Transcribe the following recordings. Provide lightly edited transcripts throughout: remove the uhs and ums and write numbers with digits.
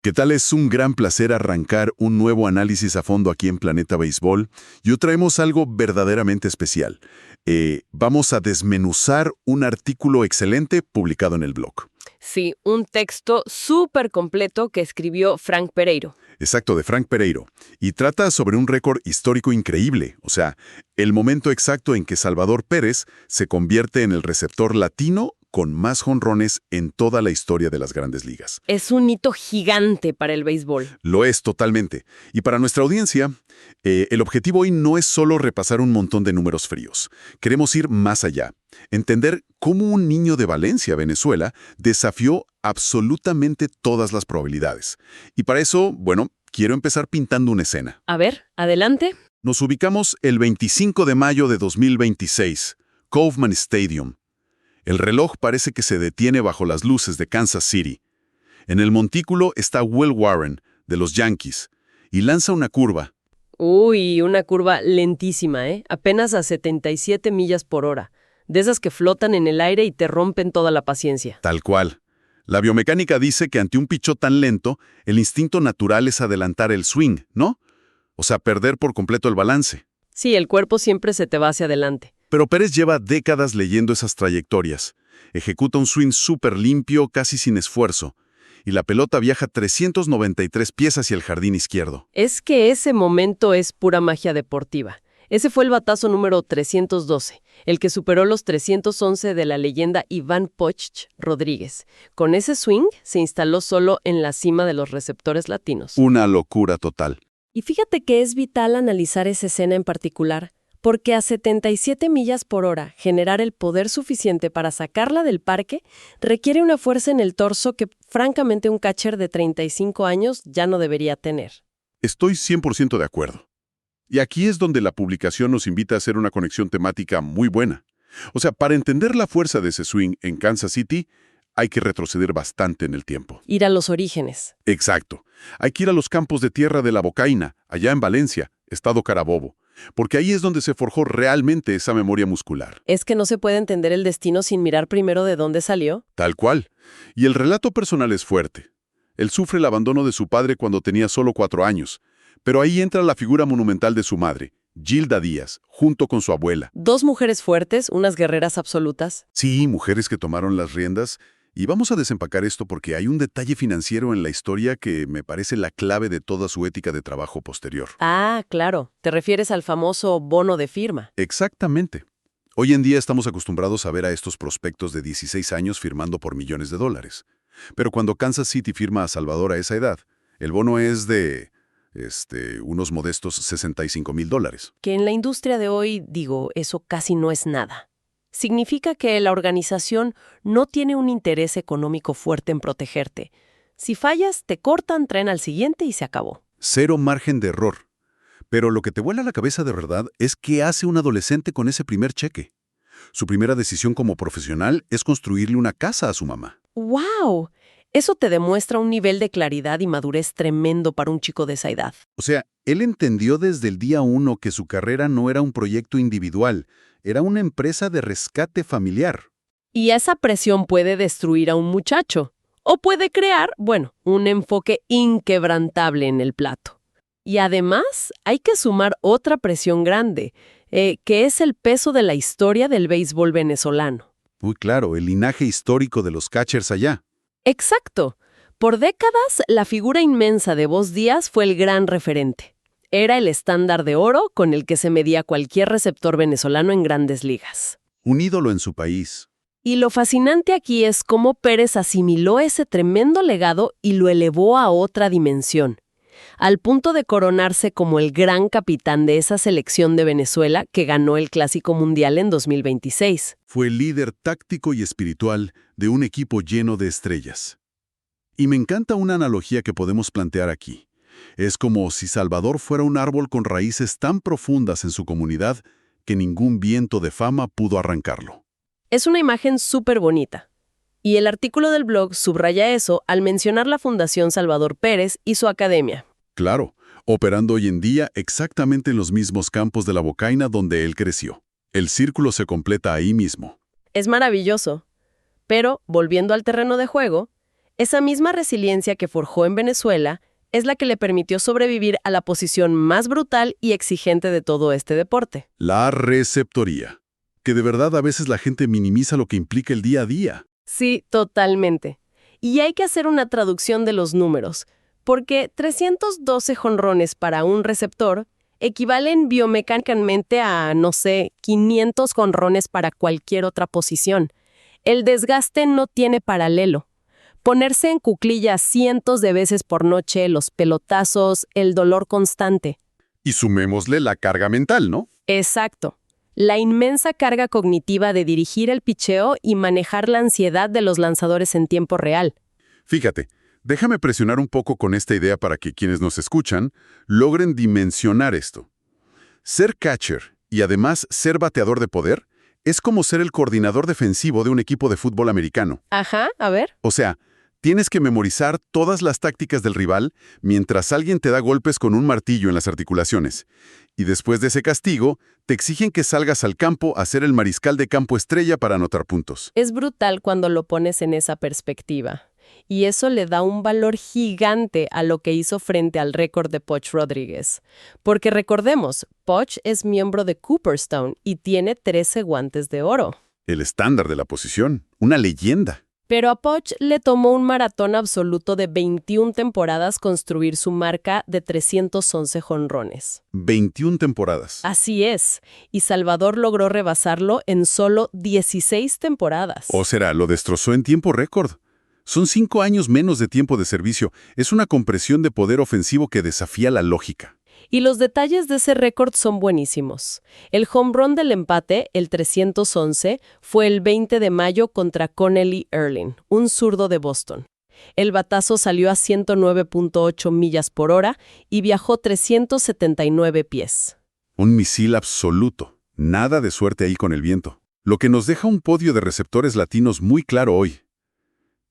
¿Qué tal? Es un gran placer arrancar un nuevo análisis a fondo aquí en Planeta Béisbol. Y hoy traemos algo verdaderamente especial. Vamos a desmenuzar un artículo excelente publicado en el blog. Sí, un texto súper completo que escribió Frank Pereiro. Exacto, de Frank Pereiro. Y trata sobre un récord histórico increíble. O sea, el momento exacto en que Salvador Pérez se convierte en el receptor latino con más jonrones en toda la historia de las Grandes Ligas. Es un hito gigante para el béisbol. Lo es totalmente. Y para nuestra audiencia, el objetivo hoy no es solo repasar un montón de números fríos. Queremos ir más allá. Entender cómo un niño de Valencia, Venezuela, desafió absolutamente todas las probabilidades. Y para eso, bueno, quiero empezar pintando una escena. A ver, adelante. Nos ubicamos el 25 de mayo de 2026, Kauffman Stadium. El reloj parece que se detiene bajo las luces de Kansas City. En el montículo está Will Warren, de los Yankees, y lanza una curva. Uy, una curva lentísima, ¿eh? Apenas a 77 millas por hora. De esas que flotan en el aire y te rompen toda la paciencia. Tal cual. La biomecánica dice que ante un pichó tan lento, el instinto natural es adelantar el swing, ¿no? O sea, perder por completo el balance. Sí, el cuerpo siempre se te va hacia adelante. Pero Pérez lleva décadas leyendo esas trayectorias. Ejecuta un swing súper limpio, casi sin esfuerzo. Y la pelota viaja 393 pies hacia el jardín izquierdo. Es que ese momento es pura magia deportiva. Ese fue el batazo número 312, el que superó los 311 de la leyenda Iván Poch Rodríguez. Con ese swing se instaló solo en la cima de los receptores latinos. Una locura total. Y fíjate que es vital analizar esa escena en particular, porque a 77 millas por hora generar el poder suficiente para sacarla del parque requiere una fuerza en el torso que francamente un catcher de 35 años ya no debería tener. Estoy 100% de acuerdo. Y aquí es donde la publicación nos invita a hacer una conexión temática muy buena. O sea, para entender la fuerza de ese swing en Kansas City, hay que retroceder bastante en el tiempo. Ir a los orígenes. Exacto. Hay que ir a los campos de tierra de la Bocaina, allá en Valencia, estado Carabobo, porque ahí es donde se forjó realmente esa memoria muscular. ¿Es que no se puede entender el destino sin mirar primero de dónde salió? Tal cual. Y el relato personal es fuerte. Él sufre el abandono de su padre cuando tenía solo 4 años, pero ahí entra la figura monumental de su madre, Gilda Díaz, junto con su abuela. 2 mujeres fuertes, unas guerreras absolutas. Sí, mujeres que tomaron las riendas. Y vamos a desempacar esto porque hay un detalle financiero en la historia que me parece la clave de toda su ética de trabajo posterior. Ah, claro. Te refieres al famoso bono de firma. Exactamente. Hoy en día estamos acostumbrados a ver a estos prospectos de 16 años firmando por millones de dólares. Pero cuando Kansas City firma a Salvador a esa edad, el bono es de, unos modestos $65,000. Que en la industria de hoy, digo, eso casi no es nada. Significa que la organización no tiene un interés económico fuerte en protegerte. Si fallas, te cortan, traen al siguiente y se acabó. Cero margen de error. Pero lo que te vuela la cabeza de verdad es qué hace un adolescente con ese primer cheque. Su primera decisión como profesional es construirle una casa a su mamá. ¡Wow! Eso te demuestra un nivel de claridad y madurez tremendo para un chico de esa edad. O sea, él entendió desde el día 1 que su carrera no era un proyecto individual, era una empresa de rescate familiar. Y esa presión puede destruir a un muchacho. O puede crear, bueno, un enfoque inquebrantable en el plato. Y además, hay que sumar otra presión grande, que es el peso de la historia del béisbol venezolano. Muy claro, el linaje histórico de los catchers allá. Exacto. Por décadas, la figura inmensa de Boz Díaz fue el gran referente. Era el estándar de oro con el que se medía cualquier receptor venezolano en Grandes Ligas. Un ídolo en su país. Y lo fascinante aquí es cómo Pérez asimiló ese tremendo legado y lo elevó a otra dimensión, al punto de coronarse como el gran capitán de esa selección de Venezuela que ganó el Clásico Mundial en 2026. Fue el líder táctico y espiritual de un equipo lleno de estrellas. Y me encanta una analogía que podemos plantear aquí. Es como si Salvador fuera un árbol con raíces tan profundas en su comunidad que ningún viento de fama pudo arrancarlo. Es una imagen súper bonita. Y el artículo del blog subraya eso al mencionar la Fundación Salvador Pérez y su academia. Claro, operando hoy en día exactamente en los mismos campos de la Bocaina donde él creció. El círculo se completa ahí mismo. Es maravilloso. Pero, volviendo al terreno de juego, Esa misma resiliencia que forjó en Venezuela es la que le permitió sobrevivir a la posición más brutal y exigente de todo este deporte. La receptoría. Que de verdad a veces la gente minimiza lo que implica el día a día. Sí, totalmente. Y hay que hacer una traducción de los números, porque 312 jonrones para un receptor equivalen biomecánicamente a, no sé, 500 jonrones para cualquier otra posición. El desgaste no tiene paralelo. Ponerse en cuclillas cientos de veces por noche, los pelotazos, el dolor constante. Y sumémosle la carga mental, ¿no? Exacto. La inmensa carga cognitiva de dirigir el picheo y manejar la ansiedad de los lanzadores en tiempo real. Fíjate, déjame presionar un poco con esta idea para que quienes nos escuchan logren dimensionar esto. Ser catcher y además ser bateador de poder es como ser el coordinador defensivo de un equipo de fútbol americano. Ajá, a ver. O sea, tienes que memorizar todas las tácticas del rival mientras alguien te da golpes con un martillo en las articulaciones. Y después de ese castigo, te exigen que salgas al campo a ser el mariscal de campo estrella para anotar puntos. Es brutal cuando lo pones en esa perspectiva. Y eso le da un valor gigante a lo que hizo frente al récord de Poch Rodríguez. Porque recordemos, Poch es miembro de Cooperstown y tiene 13 guantes de oro. El estándar de la posición, una leyenda. Pero a Poch le tomó un maratón absoluto de 21 temporadas construir su marca de 311 jonrones. 21 temporadas. Así es, y Salvador logró rebasarlo en solo 16 temporadas. O será, lo destrozó en tiempo récord. Son 5 años menos de tiempo de servicio. Es una compresión de poder ofensivo que desafía la lógica. Y los detalles de ese récord son buenísimos. El home run del empate, el 311, fue el 20 de mayo contra Connelly Erling, un zurdo de Boston. El batazo salió a 109.8 millas por hora y viajó 379 pies. Un misil absoluto. Nada de suerte ahí con el viento. Lo que nos deja un podio de receptores latinos muy claro hoy.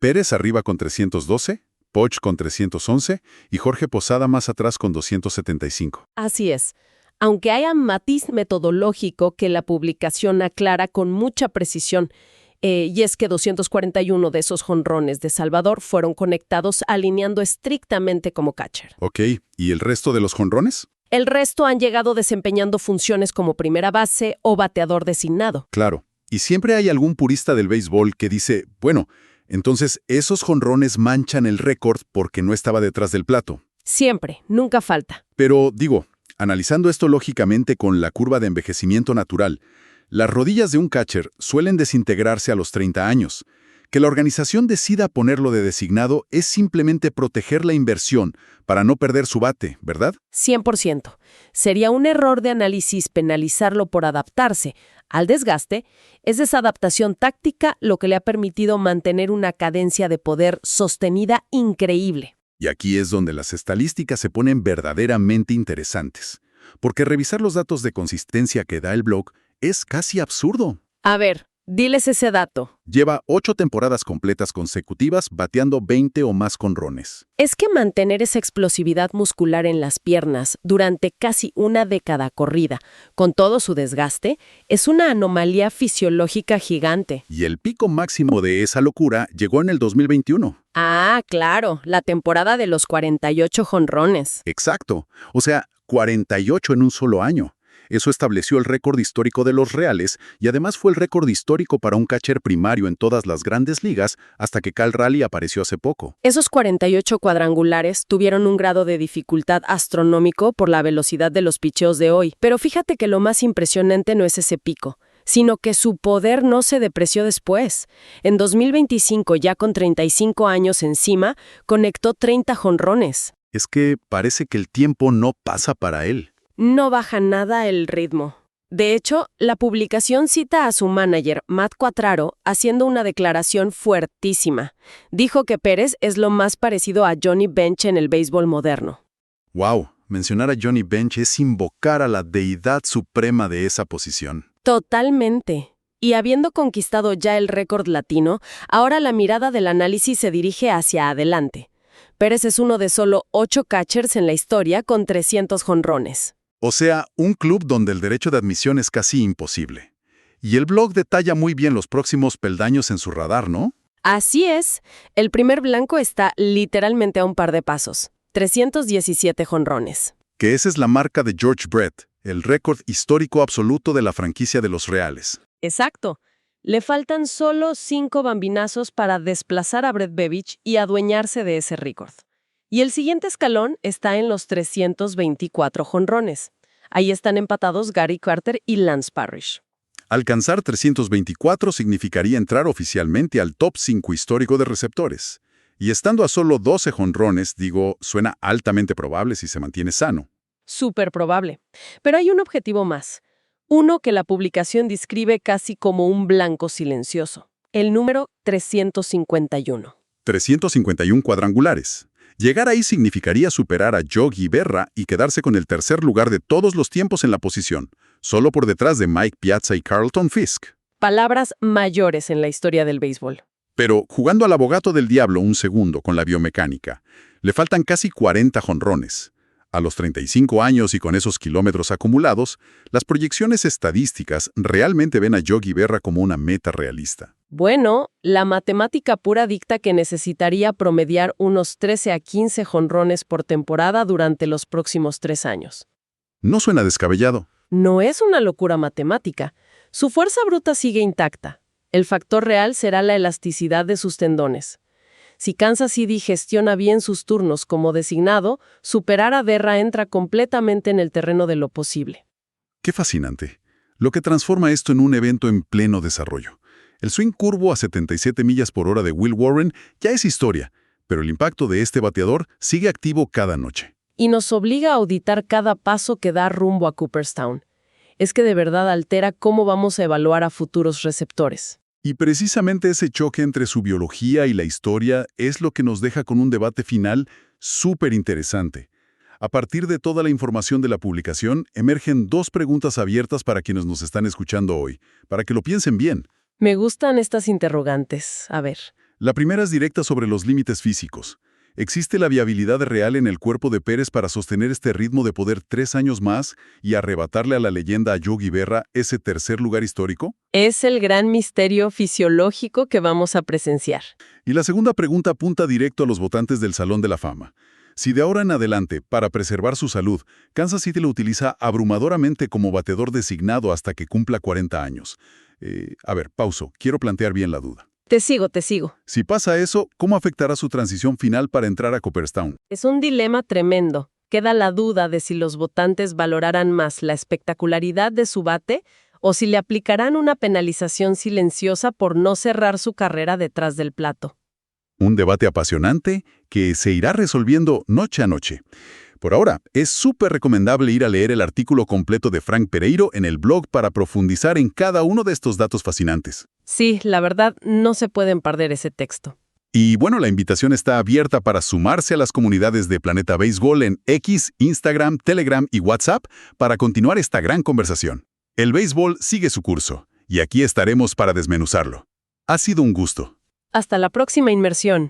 Pérez arriba con 312, Poch con 311 y Jorge Posada más atrás con 275. Así es. Aunque haya matiz metodológico que la publicación aclara con mucha precisión, y es que 241 de esos jonrones de Salvador fueron conectados alineando estrictamente como catcher. Ok, ¿y el resto de los jonrones? El resto han llegado desempeñando funciones como primera base o bateador designado. Claro, y siempre hay algún purista del béisbol que dice, bueno, entonces esos jonrones manchan el récord porque no estaba detrás del plato. Siempre, nunca falta. Pero, digo, analizando esto lógicamente con la curva de envejecimiento natural, las rodillas de un catcher suelen desintegrarse a los 30 años. Que la organización decida ponerlo de designado es simplemente proteger la inversión para no perder su bate, ¿verdad? 100%. Sería un error de análisis penalizarlo por adaptarse al desgaste. Es esa adaptación táctica lo que le ha permitido mantener una cadencia de poder sostenida increíble. Y aquí es donde las estadísticas se ponen verdaderamente interesantes, porque revisar los datos de consistencia que da el blog es casi absurdo. A ver, diles ese dato. Lleva 8 temporadas completas consecutivas bateando 20 o más jonrones. Es que mantener esa explosividad muscular en las piernas durante casi una década corrida, con todo su desgaste, es una anomalía fisiológica gigante. Y el pico máximo de esa locura llegó en el 2021. Ah, claro, la temporada de los 48 jonrones. Exacto. O sea, 48 en un solo año. Eso estableció el récord histórico de los Reales y además fue el récord histórico para un catcher primario en todas las grandes ligas hasta que Cal Raleigh apareció hace poco. Esos 48 cuadrangulares tuvieron un grado de dificultad astronómico por la velocidad de los picheos de hoy. Pero fíjate que lo más impresionante no es ese pico, sino que su poder no se depreció después. En 2025, ya con 35 años encima, conectó 30 jonrones. Es que parece que el tiempo no pasa para él. No baja nada el ritmo. De hecho, la publicación cita a su manager, Matt Quatraro, haciendo una declaración fuertísima. Dijo que Pérez es lo más parecido a Johnny Bench en el béisbol moderno. ¡Wow! Mencionar a Johnny Bench es invocar a la deidad suprema de esa posición. Totalmente. Y habiendo conquistado ya el récord latino, ahora la mirada del análisis se dirige hacia adelante. Pérez es uno de solo 8 catchers en la historia con 300 jonrones. O sea, un club donde el derecho de admisión es casi imposible. Y el blog detalla muy bien los próximos peldaños en su radar, ¿no? Así es, el primer blanco está literalmente a un par de pasos. 317 jonrones. Que esa es la marca de George Brett, el récord histórico absoluto de la franquicia de los Reales. Exacto. Le faltan solo 5 bambinazos para desplazar a Brett Bevich y adueñarse de ese récord. Y el siguiente escalón está en los 324 jonrones. Ahí están empatados Gary Carter y Lance Parrish. Alcanzar 324 significaría entrar oficialmente al top 5 histórico de receptores. Y estando a solo 12 jonrones, suena altamente probable si se mantiene sano. Súper probable. Pero hay un objetivo más. Uno que la publicación describe casi como un blanco silencioso. El número 351. 351 cuadrangulares. Llegar ahí significaría superar a Yogi Berra y quedarse con el tercer lugar de todos los tiempos en la posición, solo por detrás de Mike Piazza y Carlton Fisk. Palabras mayores en la historia del béisbol. Pero, jugando al abogado del diablo un segundo con la biomecánica, le faltan casi 40 jonrones. A los 35 años y con esos kilómetros acumulados, las proyecciones estadísticas realmente ven a Yogi Berra como una meta realista. Bueno, la matemática pura dicta que necesitaría promediar unos 13 a 15 jonrones por temporada durante los próximos 3 años. No suena descabellado. No es una locura matemática. Su fuerza bruta sigue intacta. El factor real será la elasticidad de sus tendones. Si Kansas City gestiona bien sus turnos como designado, superar a Berra entra completamente en el terreno de lo posible. Qué fascinante. Lo que transforma esto en un evento en pleno desarrollo. El swing curvo a 77 millas por hora de Will Warren ya es historia, pero el impacto de este bateador sigue activo cada noche. Y nos obliga a auditar cada paso que da rumbo a Cooperstown. Es que de verdad altera cómo vamos a evaluar a futuros receptores. Y precisamente ese choque entre su biología y la historia es lo que nos deja con un debate final súper interesante. A partir de toda la información de la publicación, emergen 2 preguntas abiertas para quienes nos están escuchando hoy, para que lo piensen bien. Me gustan estas interrogantes. A ver. La primera es directa sobre los límites físicos. ¿Existe la viabilidad real en el cuerpo de Pérez para sostener este ritmo de poder 3 años más y arrebatarle a la leyenda a Yogi Berra ese tercer lugar histórico? Es el gran misterio fisiológico que vamos a presenciar. Y la segunda pregunta apunta directo a los votantes del Salón de la Fama. Si de ahora en adelante, para preservar su salud, Kansas City lo utiliza abrumadoramente como bateador designado hasta que cumpla 40 años. Pauso. Quiero plantear bien la duda. Te sigo. Si pasa eso, ¿cómo afectará su transición final para entrar a Cooperstown? Es un dilema tremendo. Queda la duda de si los votantes valorarán más la espectacularidad de su bate o si le aplicarán una penalización silenciosa por no cerrar su carrera detrás del plato. Un debate apasionante que se irá resolviendo noche a noche. Por ahora, es súper recomendable ir a leer el artículo completo de Frank Pereiro en el blog para profundizar en cada uno de estos datos fascinantes. Sí, la verdad, no se pueden perder ese texto. Y bueno, la invitación está abierta para sumarse a las comunidades de Planeta Béisbol en X, Instagram, Telegram y WhatsApp para continuar esta gran conversación. El béisbol sigue su curso, y aquí estaremos para desmenuzarlo. Ha sido un gusto. Hasta la próxima inmersión.